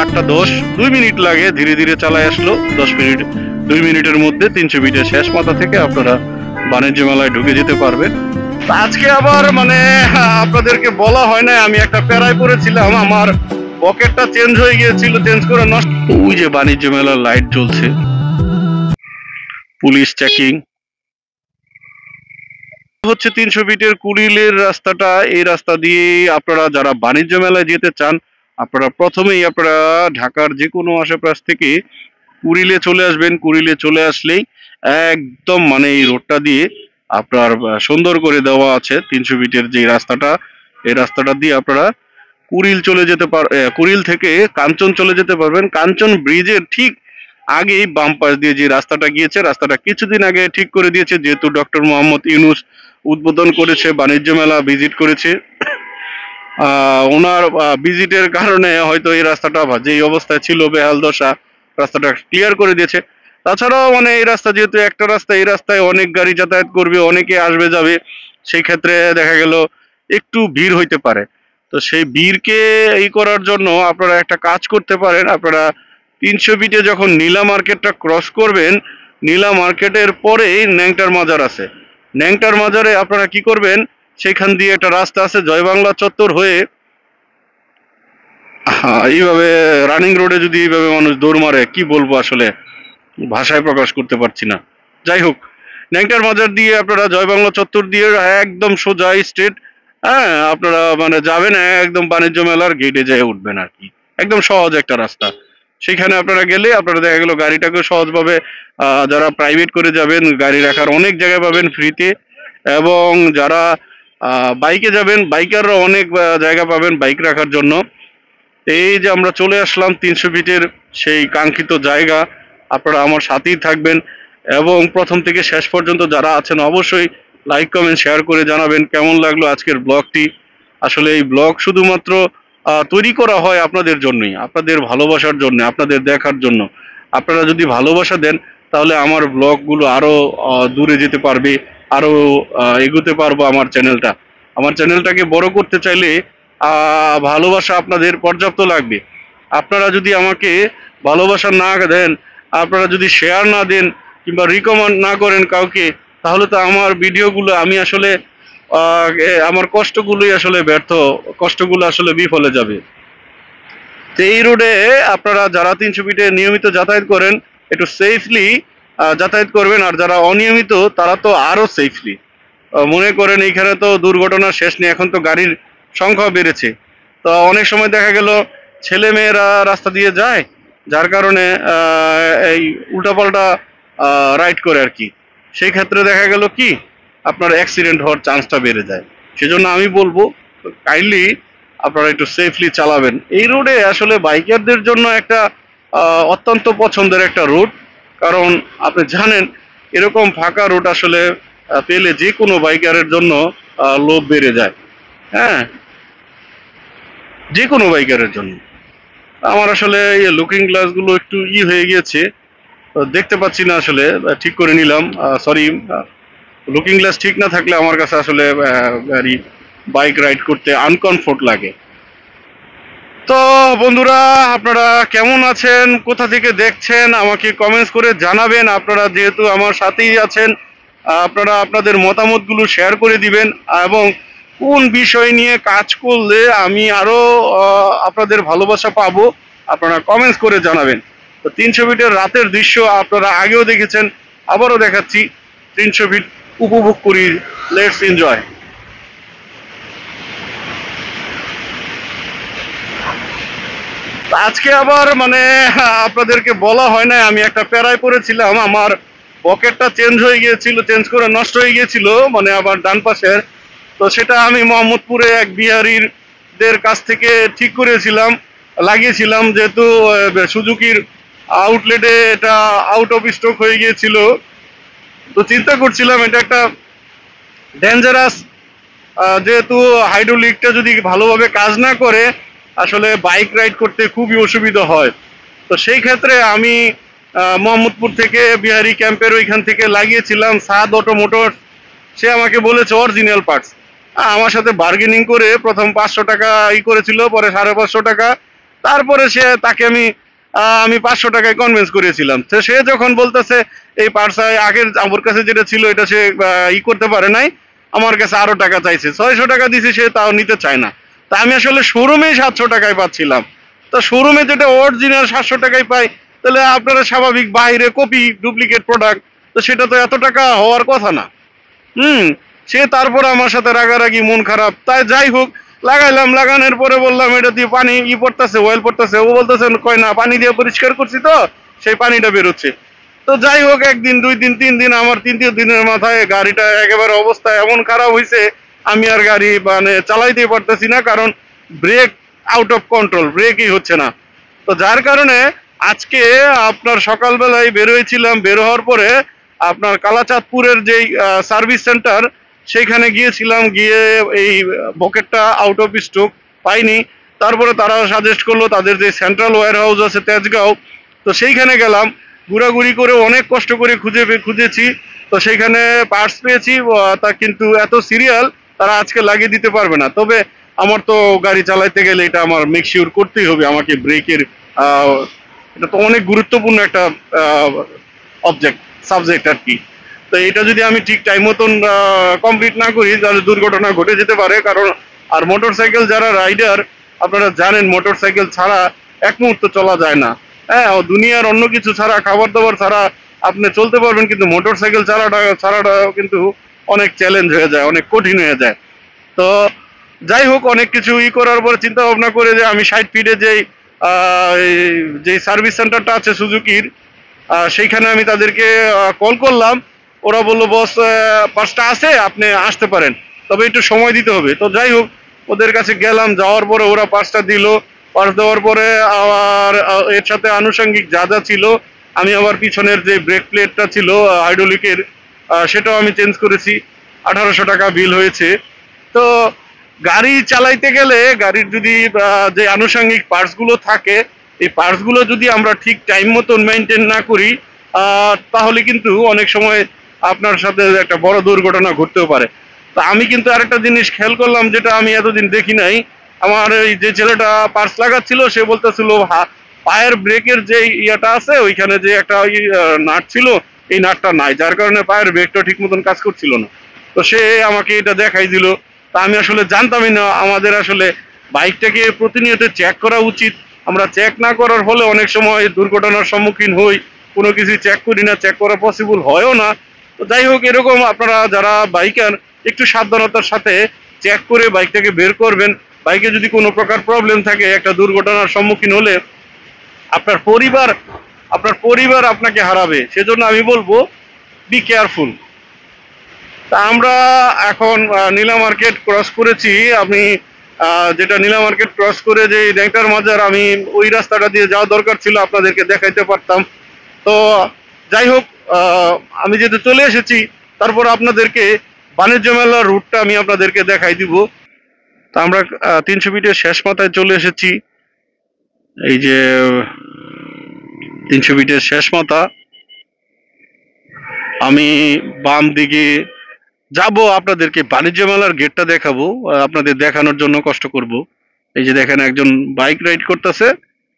8টা 10, 2 minute লাগে, ধীরে ধীরে চালায় আসলো। 10 মিনিট 2 মিনিটের মধ্যে 300 ফিটের শেষ মাথা থেকে আপনারা বাণিজ্য মেলায় ঢুকে যেতে পারবেন। আজকে আবার মানে আপনাদেরকে বলা হয় না, আমি একটা প্যারায় পড়েছিলাম, আমার পকেটটা চেঞ্জ হয়ে গিয়েছিল, চেঞ্জ করে নষ্ট। ওই যে বাণিজ্য মেলার লাইট জ্বলছে, পুলিশ চেকিং হচ্ছে। 300 ফিটের কুড়িলের রাস্তাটা, এই রাস্তা দিয়ে আপনারা যারা বাণিজ্য মেলায় যেতে চান, আপনারা প্রথমেই আপনারা ঢাকার যে কোনো আশেপাশ থেকে কুড়িলে চলে আসবেন। কুড়িলে চলে আসলেই একদম মানে এই রোডটা দিয়ে আপনার সুন্দর করে দেওয়া আছে 300 ফিটের যে রাস্তাটা, এই রাস্তাটা দিয়ে আপনারা কুড়িল চলে যেতে কুড়িল থেকে কাঞ্চন চলে যেতে পারবেন। কাঞ্চন ব্রিজের ঠিক আগেই বাম পাশ দিয়ে যে রাস্তাটা গিয়েছে, রাস্তাটা কিছুদিন আগে ঠিক করে দিয়েছে, যেহেতু ডক্টর মোহাম্মদ ইউনূস উদ্বোধন করেছে, বাণিজ্য মেলা ভিজিট করেছে। ওনার ভিজিটের কারণে হয়তো এই রাস্তাটা যেই অবস্থায় ছিল বেহাল দশা, রাস্তাটা ক্লিয়ার করে দিয়েছে। তাছাড়াও মানে এই রাস্তা যেহেতু একটা রাস্তা, এই রাস্তায় অনেক গাড়ি যাতায়াত করবে, অনেকে আসবে যাবে, সেই ক্ষেত্রে দেখা গেল একটু ভিড় হইতে পারে। তো সেই ভিড়কে এই করার জন্য আপনারা একটা কাজ করতে পারেন। আপনারা 300 ফিটে যখন নীলা মার্কেটটা ক্রস করবেন, নীলা মার্কেটের পরেই ন্যাংটার মাজার আছে। ন্যাংটার মাজারে আপনারা কি করবেন, সেখান দিয়ে একটা রাস্তা আছে জয় বাংলা চত্বর হয়ে, এইভাবে রানিং রোডে যদি এইভাবে মানুষ দৌড় মারে, কি বলবো আসলে ভাষায় প্রকাশ করতে পারছি না। যাই হোক, ন্যাংটার মাজার দিয়ে আপনারা জয় বাংলা চত্বর দিয়ে একদম সোজা স্ট্রেট, হ্যাঁ আপনারা মানে যাবেন, একদম বাণিজ্য মেলার গেটে যেয়ে উঠবেন আর কি। একদম সহজ একটা রাস্তা। সেখানে আপনারা গেলে আপনারা দেখা গেল গাড়িটাকে সহজভাবে, যারা প্রাইভেট করে যাবেন গাড়ি রাখার অনেক জায়গা পাবেন ফ্রিতে, এবং যারা বাইকে যাবেন বাইকাররা অনেক জায়গা পাবেন বাইক রাখার জন্য। এই যে আমরা চলে আসলাম 300 ফিটের সেই কাঙ্ক্ষিত জায়গা। আপনারা আমার সাথেই থাকবেন এবং প্রথম থেকে শেষ পর্যন্ত যারা আছেন অবশ্যই লাইক কমেন্ট শেয়ার করে জানাবেন কেমন লাগলো আজকের ব্লগটি। আসলে এই ব্লগ শুধুমাত্র তৈরি করা হয় আপনাদের জন্যই, আপনাদের ভালোবাসার জন্য, আপনাদের দেখার জন্য। আপনারা যদি ভালোবাসা দেন তাহলে আমার ব্লগগুলো আরো দূরে যেতে পারবে, আরো এগোতে পারবো। আমার চ্যানেলটাকে বড় করতে চাইলে ভালোবাসা আপনাদের পর্যাপ্ত লাগবে। আপনারা যদি আমাকে ভালোবাসা না দেন, আপনারা যদি শেয়ার না দেন কিংবা রিকমেন্ড না করেন কাউকে, তাহলে তো আমার ভিডিওগুলো আমি আসলে আমার কষ্টগুলোই আসলে ব্যর্থ, কষ্টগুলো আসলে বিফলে যাবে। তো এই রোডে আপনারা যারা 300 ফিটে নিয়মিত যাতায়াত করেন একটু সেফলি যাতায়াত করবেন, আর যারা অনিয়মিত তারা তো আরো সেফলি। মনে করেন এইখানে তো দুর্ঘটনার শেষ নেই, এখন তো গাড়ির সংখ্যা বেড়েছে। তো অনেক সময় দেখা গেল ছেলে মেয়েরা রাস্তা দিয়ে যায়, যার কারণে এই উল্টাপাল্টা রাইড করে আর কি। সেই ক্ষেত্রে দেখা গেল কি আপনার অ্যাক্সিডেন্ট হওয়ার চান্সটা বেড়ে যায়। সেজন্য আমি বলবো কাইন্ডলি আপনারা একটু সেফলি চালাবেন। এই রোডে আসলে বাইকারদের জন্য একটা অত্যন্ত পছন্দের একটা রুট, কারণ আপনি জানেন এরকম ফাঁকা রুট আসলে পেলে যে কোনো বাইকারের জন্য লোভ বেড়ে যায়। হ্যাঁ, যে কোনো বাইকারের জন্য। আমার আসলে এই লুকিং গ্লাসগুলো একটু হয়ে গিয়েছে, দেখতে পাচ্ছি না আসলে, ঠিক করে নিলাম। সরি, লুকিং গ্লাস ঠিক না থাকলে আমার কাছে আসলে গাড়ি বাইক রাইড করতে আনকমফোর্ট লাগে। তো বন্ধুরা, আপনারা কেমন আছেন, কোথা থেকে দেখছেন আমাকে কমেন্টস করে জানাবেন। আপনারা যেহেতু আমার সাথেই আছেন, আপনারা আপনাদের মতামতগুলো শেয়ার করে দিবেন, এবং কোন বিষয় নিয়ে কাজ করলে আমি আরো আপনাদের ভালোবাসা পাবো আপনারা কমেন্টস করে জানাবেন। তো 300 ফিটের রাতের দৃশ্য আপনারা আগেও দেখেছেন, আবারও দেখাচ্ছি। 300 ফিট উপভোগ করি, লেটস এনজয়। আজকে আবার মানে আপনাদেরকে বলা হয় না, আমি একটা প্যারায় পড়েছিলাম, আমার পকেটটা চেঞ্জ হয়ে গিয়েছিল, চেঞ্জ করে নষ্ট হয়ে গিয়েছিল, মানে আবার ডান পাশের। তো সেটা আমি মোহাম্মদপুরে এক বিহারির দের কাছ থেকে ঠিক করেছিলাম, লাগিয়েছিলাম, যেহেতু সুজুকির আউটলেটে এটা আউট অফ স্টক হয়ে গিয়েছিল। তো চিন্তা করছিলাম এটা একটা ডেঞ্জারাস, যেহেতু হাইড্রোলিকটা যদি ভালোভাবে কাজ না করে আসলে বাইক রাইড করতে খুবই অসুবিধা হয়। তো সেই ক্ষেত্রে আমি মোহাম্মদপুর থেকে বিহারি ক্যাম্পের ওইখান থেকে লাগিয়েছিলাম সাদ অটো মোটর। সে আমাকে বলেছে অরিজিনাল পার্টস। আমার সাথে বার্গেনিং করে প্রথম 500 টাকা করেছিল, পরে 550 টাকা তারপরে তাকে আমি 500 টাকায় কনভিন্স করেছিলাম। তো সে যখন বলতেছে এই পার্স আগের আমার কাছে যেটা ছিল এটা সে ই করতে পারে নাই, আমার কাছে আরো টাকা চাইছে, 600 টাকা দিছি, সে তাও নিতে চায় না। তা আমি আসলে শোরুমেই 700 টাকায় পাচ্ছিলাম। তো শোরুমে যেটা অরিজিনাল 700 টাকায় পাই, তাহলে আপনারা স্বাভাবিক বাইরে কপি ডুপ্লিকেট প্রোডাক্ট, তো সেটা তো এত টাকা হওয়ার কথা না। হুম। সে তারপরে আমার সাথে রাগারাগি, মন খারাপ, তাই যাই হোক লাগাইলাম। লাগানোর পরে বললাম এটা দিয়ে পানি পড়তেছে, অয়েল পড়তেছে। ও বলতেছে কয় না, পানি দিয়ে পরিষ্কার করছি তো সেই পানিটা বেরোচ্ছে। তো যাই হোক, একদিন, 2 দিন, 3 দিন, আমার 3 দিনের মাথায় গাড়িটা একেবারে অবস্থা এমন খারাপ হয়েছে, আমি আর গাড়ি মানে চালাইতে পারতেছি না, কারণ ব্রেক আউট অফ কন্ট্রোল, ব্রেকই হচ্ছে না। তো যার কারণে আজকে আপনার সকালবেলায় বের হয়েছিলাম, বের হওয়ার পরে আপনার কালাচাঁদপুরের যেই সার্ভিস সেন্টার, সেইখানে গিয়েছিলাম। গিয়ে এই বকেটটা আউট অফ স্টক পাইনি। তারপরে তারা সাজেস্ট করলো তাদের যে সেন্ট্রাল ওয়্যার হাউস আছে তেজগাঁও, তো সেইখানে গেলাম। ঘোরাঘুরি করে অনেক কষ্ট করে খুঁজেছি। তো সেইখানে পার্টস পেয়েছি, তা কিন্তু এত সিরিয়াল, তারা আজকে লাগিয়ে দিতে পারবে না। তবে আমার তো গাড়ি চালাইতে গেলে এটা আমার মেক শিওর করতেই হবে, আমাকে ব্রেকের এটা তো অনেক গুরুত্বপূর্ণ একটা অবজেক্ট, সাবজেক্ট আর কি। তো এটা যদি আমি ঠিক টাইম মতন কমপ্লিট না করি, তাহলে দুর্ঘটনা ঘটে যেতে পারে। কারণ আর মোটরসাইকেল যারা রাইডার, আপনারা জানেন মোটরসাইকেল ছাড়া এক মুহূর্ত চলা যায় না। হ্যাঁ, দুনিয়ার অন্য কিছু ছাড়া, খাবার দাবার ছাড়া আপনি চলতে পারবেন, কিন্তু মোটরসাইকেল ছাড়াটা কিন্তু অনেক চ্যালেঞ্জ হয়ে যায়, অনেক কঠিন হয়ে যায়। তো যাই হোক, অনেক কিছু করার পরে চিন্তা ভাবনা করে যে আমি 60 ফিটে যে সার্ভিস সেন্টারটা আছে সুজুকির, সেইখানে আমি তাদেরকে কল করলাম। ওরা বললো বস, পাঁচটা আছে, আপনি আসতে পারেন, তবে একটু সময় দিতে হবে। তো যাই হোক, ওদের কাছে গেলাম, যাওয়ার পরে ওরা পাঁচটা দিল। পাঁচ দেওয়ার পরে আবার এর সাথে আনুষঙ্গিক যা যা ছিল, আমি আবার পিছনের যে ব্রেক প্লেটটা ছিল হাইড্রোলিকের, সেটাও আমি চেঞ্জ করেছি। 1800 টাকা বিল হয়েছে। তো গাড়ি চালাইতে গেলে গাড়ির যদি যে আনুষঙ্গিক পার্টসগুলো থাকে, এই পার্টসগুলো যদি আমরা ঠিক টাইম মতন মেনটেন না করি, তাহলে কিন্তু অনেক সময় আপনার সাথে একটা বড় দুর্ঘটনা ঘটতেও পারে। তা আমি কিন্তু আরেকটা জিনিস খেয়াল করলাম, যেটা আমি এতদিন দেখি নাই। আমার এই যে ছেলেটা পার্টস লাগাচ্ছিল, সে বলতেছিল পায়ের ব্রেকের যে ইয়াটা আছে, ওইখানে যে একটা নাট ছিল, এই নাটটা নাই, যার কারণে পায়ের ব্রেকটা ঠিক মতন কাজ করছিল না। তো সে আমাকে এটা দেখাই দিল। তা আমি আসলে জানতামই না, আমাদের আসলে বাইকটাকে প্রতিনিয়ত চেক করা উচিত। আমরা চেক না করার ফলে অনেক সময় দুর্ঘটনার সম্মুখীন হই। কোনো কিছু চেক করি না, চেক করা পসিবল হয়ও না। তো যাই হোক, এরকম আপনারা যারা বাইকার, একটু সাবধানতার সাথে চেক করে বাইকটাকে বের করবেন। বাইকে যদি কোনো প্রকার প্রবলেম থাকে, একটা দুর্ঘটনার সম্মুখীন হলে আপনার পরিবার আপনাকে হারাবে। সেজন্য আমি বলবো বি কেয়ারফুল। তা আমরা এখন নীলা মার্কেট ক্রস করেছি। আমি যেটা নীলা মার্কেট ক্রস করে যে ন্যাংটার মাজার, আমি ওই রাস্তাটা দিয়ে যাওয়া দরকার ছিল, আপনাদেরকে দেখাইতে পারতাম। তো যাই হোক, আমি যেহেতু চলে এসেছি, তারপর আপনাদেরকে বাণিজ্য মেলার রুটটা আমি আপনাদেরকে দেখাই দিব। তা আমরা 300 ফিটের শেষ মাথায় চলে এসেছি। এই যে 300 ফিটের শেষ মাথা, আমি বাম দিকে যাব, আপনাদেরকে বাণিজ্য মেলার গেটটা দেখাবো, আপনাদের দেখানোর জন্য কষ্ট করব। এই যে দেখেন, একজন বাইক রাইড করতেছে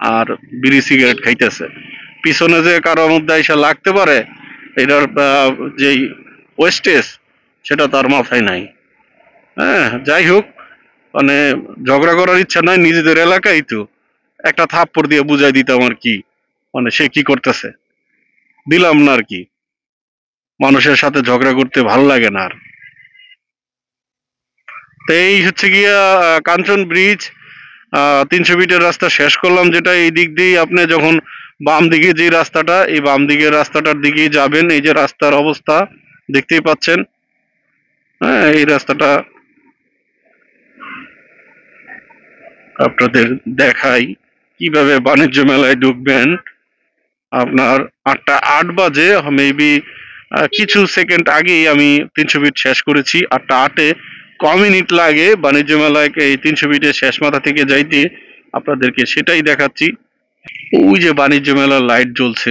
আর বিড়ি সিগারেট খাইতেছে। পিছনে যে কারোর মধ্যে এসে লাগতে পারে, এটার যেই ওয়েস্টেজ, সেটা তার মাথায় নাই। হ্যাঁ, যাই হোক, মানে ঝগড়া করার ইচ্ছা নাই, নিজেদের এলাকায় তো একটা থাপ্পড় দিয়ে বুঝাই দিতাম আর কি, মানে সে কি করতেছে, দিলাম না আর কি। মানুষের সাথে ঝগড়া করতে ভালো লাগে না আর। তো এই হচ্ছে গিয়া কাঞ্চন ব্রিজ। 300 ফিটের রাস্তা শেষ করলাম, যেটা এই দিক দিয়ে আপনি যখন বাম দিকে যে রাস্তাটা, এই বাম দিকের রাস্তাটার দিকেই যাবেন। এই যে রাস্তার অবস্থা দেখতেই পাচ্ছেন। হ্যাঁ, এই রাস্তাটা আপনাদের দেখাই কিভাবে বাণিজ্য মেলায় ঢুকবেন। আপনার 8টা 8 বাজে, মেবি কিছু সেকেন্ড আগেই আমি 300 ফিট শেষ করেছি। 8টা 8-এ ক মিনিট লাগে বাণিজ্য মেলায় এই 300 ফিটের শেষ মাথা থেকে যাইতে, আপনাদেরকে সেটাই দেখাচ্ছি। ওই যে বাণিজ্য মেলার লাইট জ্বলছে,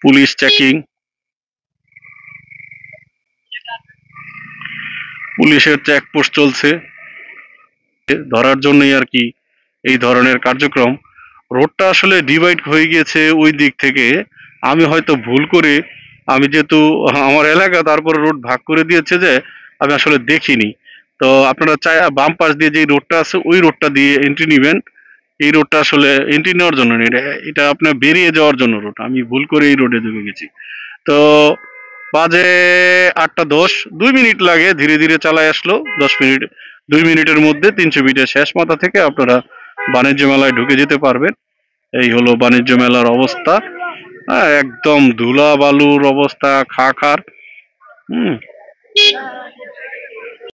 পুলিশ চেকিং, পুলিশের চেকপোস্ট চলছে, ধরার জন্যই আর কি এই ধরনের কার্যক্রম। রোডটা আসলে ডিভাইড হয়ে গিয়েছে ওই দিক থেকে। আমি হয়তো ভুল করে, আমি যেহেতু আমার এলাকা, তারপরে রোড ভাগ করে দিয়েছে যে আমি আসলে দেখিনি। তো আপনারা চাই বাম পাশ দিয়ে যে রোডটা আছে ওই রোডটা দিয়ে এন্ট্রি নিবেন। এই রোডটা আসলে এন্ট্রি নেওয়ার জন্য না, এটা আপনার বেরিয়ে যাওয়ার জন্য রোড। আমি ভুল করে এই রোডে ঢুকে গেছি। তো বাজে 8টা 10, 2 মিনিট লাগে, ধীরে ধীরে চালায় আসলো। 10 মিনিট, 2 মিনিটের মধ্যে 300 ফিটের শেষ মাথা থেকে আপনারা বাণিজ্য মেলায় ঢুকে যেতে পারবেন। এই হলো বাণিজ্য মেলার অবস্থা। হ্যাঁ, একদম ধুলা বালুর অবস্থা, খার। হুম।